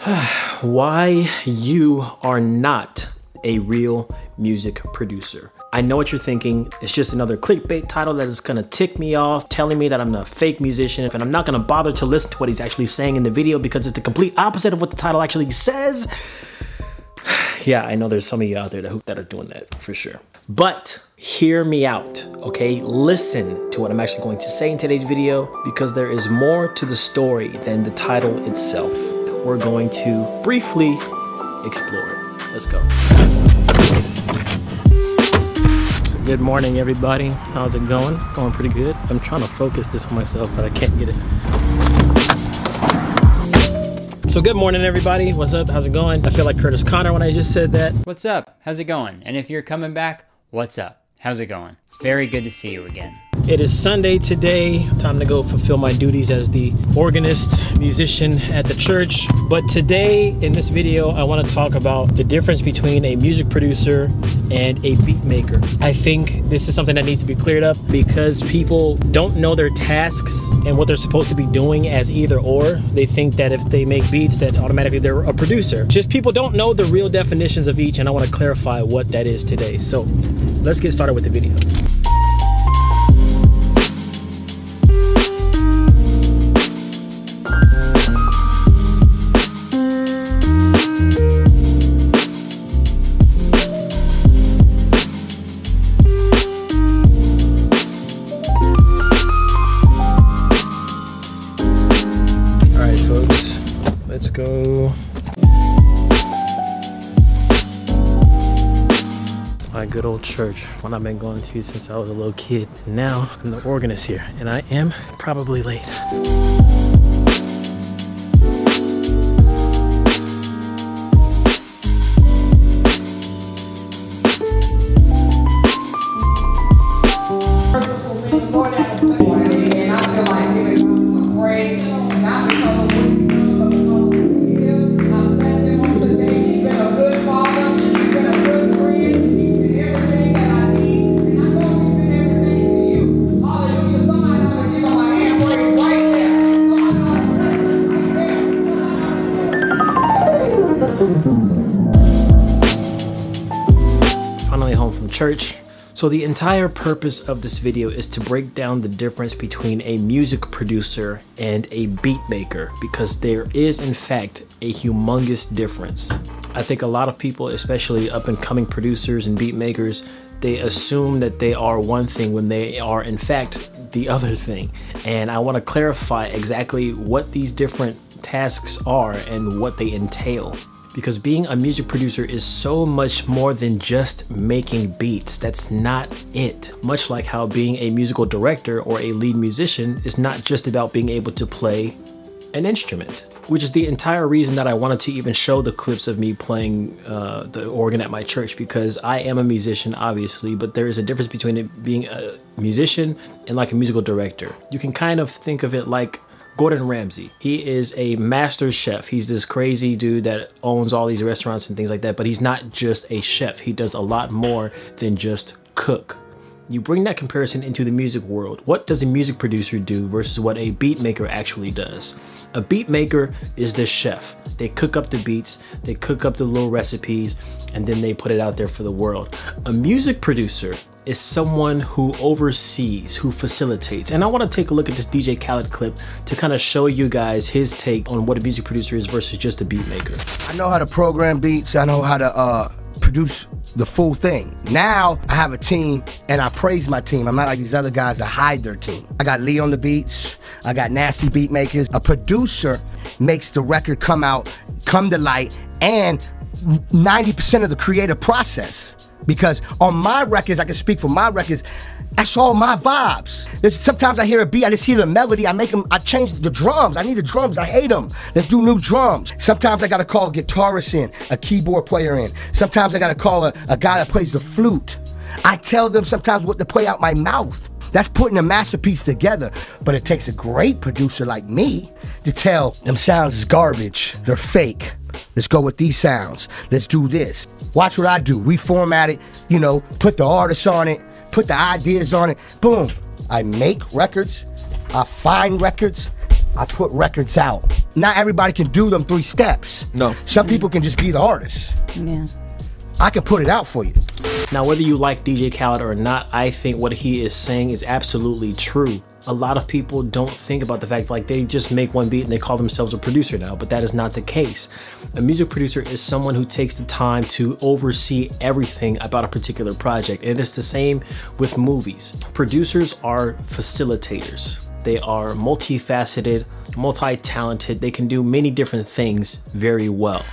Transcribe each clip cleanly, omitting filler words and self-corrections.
Why you are not a real music producer. I know what you're thinking. It's just another clickbait title that is gonna tick me off, telling me that I'm a fake musician, and I'm not gonna bother to listen to what he's actually saying in the video because it's the complete opposite of what the title actually says. Yeah, I know there's some of you out there that are doing that for sure. But hear me out, okay? Listen to what I'm actually going to say in today's video because there is more to the story than the title itself. We're going to briefly explore it. Let's go. Good morning, everybody. How's it going? Going pretty good. I'm trying to focus this on myself, but I can't get it. So good morning, everybody. What's up? How's it going? I feel like Curtis Connor when I just said that. What's up? How's it going? And if you're coming back, what's up? How's it going? It's very good to see you again. It is Sunday today. Time to go fulfill my duties as the organist, musician at the church. But today, in this video, I want to talk about the difference between a music producer and a beat maker. I think this is something that needs to be cleared up because people don't know their tasks and what they're supposed to be doing as either or. They think that if they make beats that automatically they're a producer. Just people don't know the real definitions of each, and I want to clarify what that is today. So let's get started with the video. Let's go. My good old church, one I've been going to since I was a little kid. And now I'm the organist here, and I am probably late. Finally home from church. So the entire purpose of this video is to break down the difference between a music producer and a beat maker, because there is in fact a humongous difference. I think a lot of people, especially up and coming producers and beat makers, they assume that they are one thing when they are in fact the other thing. And I want to clarify exactly what these different tasks are and what they entail. Because being a music producer is so much more than just making beats. That's not it. Much like how being a musical director or a lead musician is not just about being able to play an instrument, which is the entire reason that I wanted to even show the clips of me playing the organ at my church, because I am a musician, obviously, but there is a difference between it being a musician and like a musical director. You can kind of think of it like Gordon Ramsay. He is a master chef. He's this crazy dude that owns all these restaurants and things like that, but he's not just a chef. He does a lot more than just cook. You bring that comparison into the music world. What does a music producer do versus what a beat maker actually does? A beat maker is the chef. They cook up the beats, they cook up the little recipes, and then they put it out there for the world. A music producer is someone who oversees, who facilitates. And I want to take a look at this DJ Khaled clip to kind of show you guys his take on what a music producer is versus just a beat maker. I know how to program beats. I know how to produce the full thing. Now I have a team and I praise my team. I'm not like these other guys that hide their team. I got Lee on the beats. I got nasty beat makers. A producer makes the record come to light, and 90% of the creative process. Because on my records, I can speak for my records, that's all my vibes. Sometimes I hear a beat, I just hear the melody, I change the drums. I need the drums, I hate them. Let's do new drums. Sometimes I gotta call a guitarist in, a keyboard player in. Sometimes I gotta call a guy that plays the flute. I tell them sometimes what to play out my mouth. That's putting a masterpiece together. But it takes a great producer like me to tell them sounds is garbage, they're fake. Let's go with these sounds. Let's do this. Watch what I do. Reformat it, you know, put the artists on it, put the ideas on it. Boom. I make records, I find records, I put records out. Not everybody can do them 3 steps. No. Some people can just be the artist. Yeah. I can put it out for you. Now, whether you like DJ Khaled or not, I think what he is saying is absolutely true. A lot of people don't think about the fact like they just make one beat and they call themselves a producer now, but that is not the case. A music producer is someone who takes the time to oversee everything about a particular project, and it's the same with movies. Producers are facilitators. They are multifaceted, multi-talented. They can do many different things very well.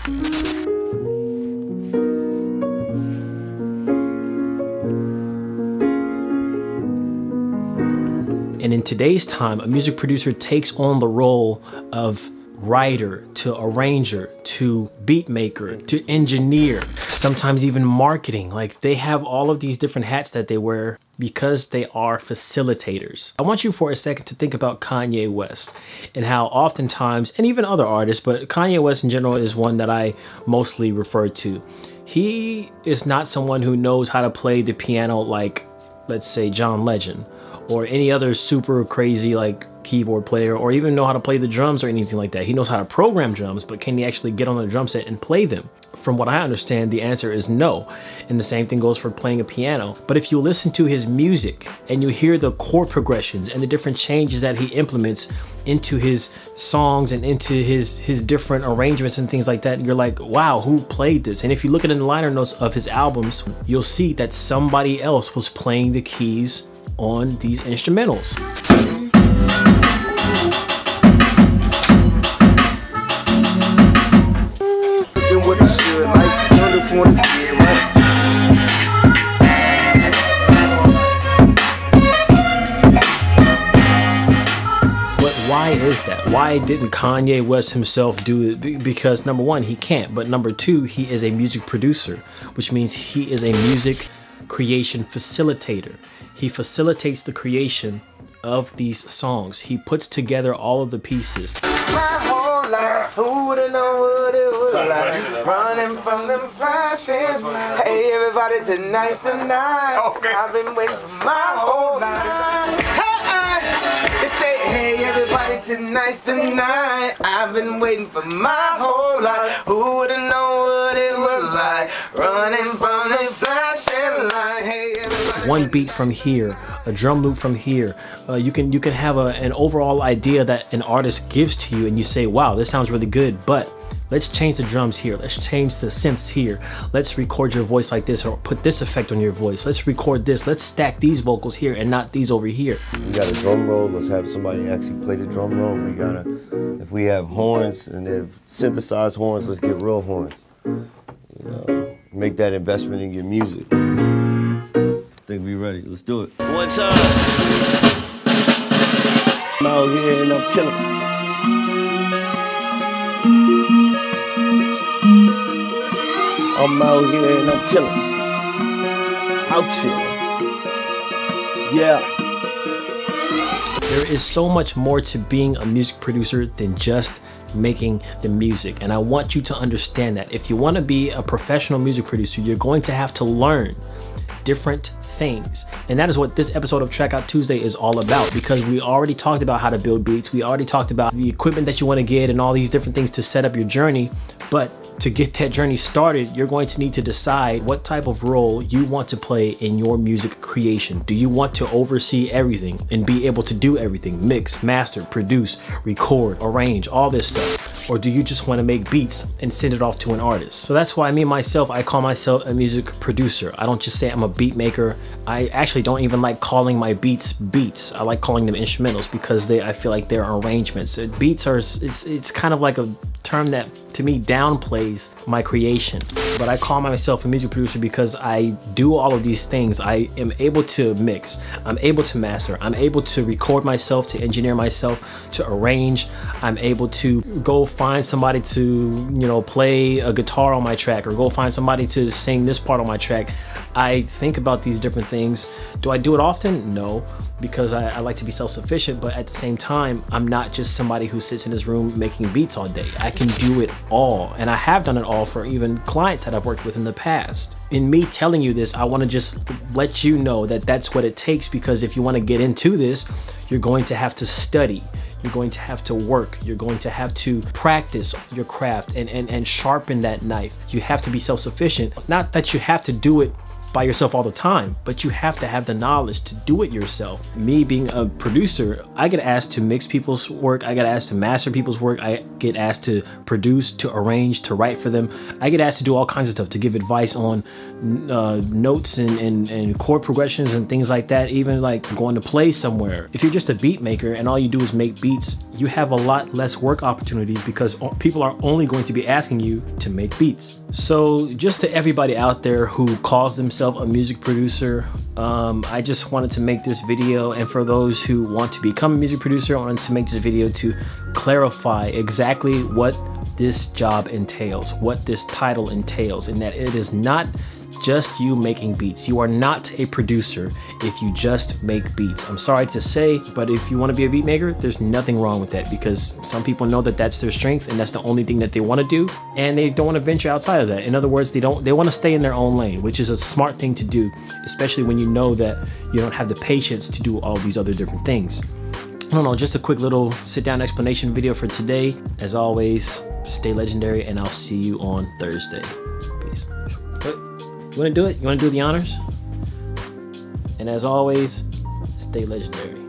And in today's time, a music producer takes on the role of writer to arranger to beat maker to engineer, sometimes even marketing. Like, they have all of these different hats that they wear because they are facilitators. I want you for a second to think about Kanye West and how oftentimes, and even other artists, but Kanye West in general is one that I mostly refer to. He is not someone who knows how to play the piano like, let's say, John Legend or any other super crazy like keyboard player, or even know how to play the drums or anything like that. He knows how to program drums, but can he actually get on a drum set and play them? From what I understand, the answer is no. And the same thing goes for playing a piano. But if you listen to his music and you hear the chord progressions and the different changes that he implements into his songs and into his different arrangements and things like that, you're like, wow, who played this? And if you look at the liner notes of his albums, you'll see that somebody else was playing the keys on these instrumentals. Why is that? Why didn't Kanye West himself do it? Because number one, he can't, but number two, he is a music producer, which means he is a music creation facilitator. He facilitates the creation of these songs. He puts together all of the pieces. My whole life, who would've known what it was like? Running from them flashes. Hey, everybody, tonight's the night. Okay. I've been waiting for my whole life. They say, hey, everybody, tonight's the night. I've been waiting for my whole life. Who would've known what it was like? Running from them flashing lights. Hey, everybody. One beat from here, a drum loop from here. You can have an overall idea that an artist gives to you, and you say, wow, this sounds really good, but let's change the drums here. Let's change the synths here. Let's record your voice like this, or put this effect on your voice. Let's record this. Let's stack these vocals here and not these over here. We got a drum roll. Let's have somebody actually play the drum roll. We gotta, if we have horns and they've synthesized horns, let's get real horns. You know, make that investment in your music. I think we ready. Let's do it. One time. I'm out here and I'm killing. I'm out here and I'm killing. Out here. Yeah. There is so much more to being a music producer than just making the music, and I want you to understand that. If you want to be a professional music producer, you're going to have to learn different things, and that is what this episode of Track Out Tuesday is all about, because we already talked about how to build beats, we already talked about the equipment that you want to get and all these different things to set up your journey. But to get that journey started, you're going to need to decide what type of role you want to play in your music creation. Do you want to oversee everything and be able to do everything? Mix, master, produce, record, arrange, all this stuff. Or do you just want to make beats and send it off to an artist? So that's why I call myself a music producer. I don't just say I'm a beat maker. I actually don't even like calling my beats beats. I like calling them instrumentals because I feel like they're arrangements. Beats are, it's kind of like a term that to me downplays my creation. But I call myself a music producer because I do all of these things. I am able to mix, I'm able to master, I'm able to record myself, to engineer myself, to arrange. I'm able to go find somebody to, you know, play a guitar on my track, or go find somebody to sing this part on my track. I think about these different things. Do I do it often? No, because I like to be self-sufficient, but at the same time, I'm not just somebody who sits in his room making beats all day. I can do it all, and I have done it all for even clients that I've worked with in the past. In me telling you this, I want to just let you know that that's what it takes, because if you want to get into this, you're going to have to study. You're going to have to work. You're going to have to practice your craft and sharpen that knife. You have to be self-sufficient. Not that you have to do it by yourself all the time, but you have to have the knowledge to do it yourself. Me being a producer, I get asked to mix people's work, I get asked to master people's work, I get asked to produce, to arrange, to write for them. I get asked to do all kinds of stuff, to give advice on notes and chord progressions and things like that, even like going to play somewhere. If you're just a beat maker and all you do is make beats, you have a lot less work opportunities because people are only going to be asking you to make beats. So just to everybody out there who calls themselves a music producer, I just wanted to make this video, and for those who want to become a music producer, I wanted to make this video to clarify exactly what this job entails, what this title entails, and that it is not just you making beats. You are not a producer if you just make beats. I'm sorry to say, but if you want to be a beat maker, there's nothing wrong with that, because some people know that that's their strength and that's the only thing that they want to do, and they don't want to venture outside of that. In other words, they want to stay in their own lane, which is a smart thing to do, especially when you know that you don't have the patience to do all these other different things. I don't know, just a quick little sit down explanation video for today. As always, stay legendary, and I'll see you on Thursday. Peace. You want to do it? You want to do the honors? And as always, stay legendary.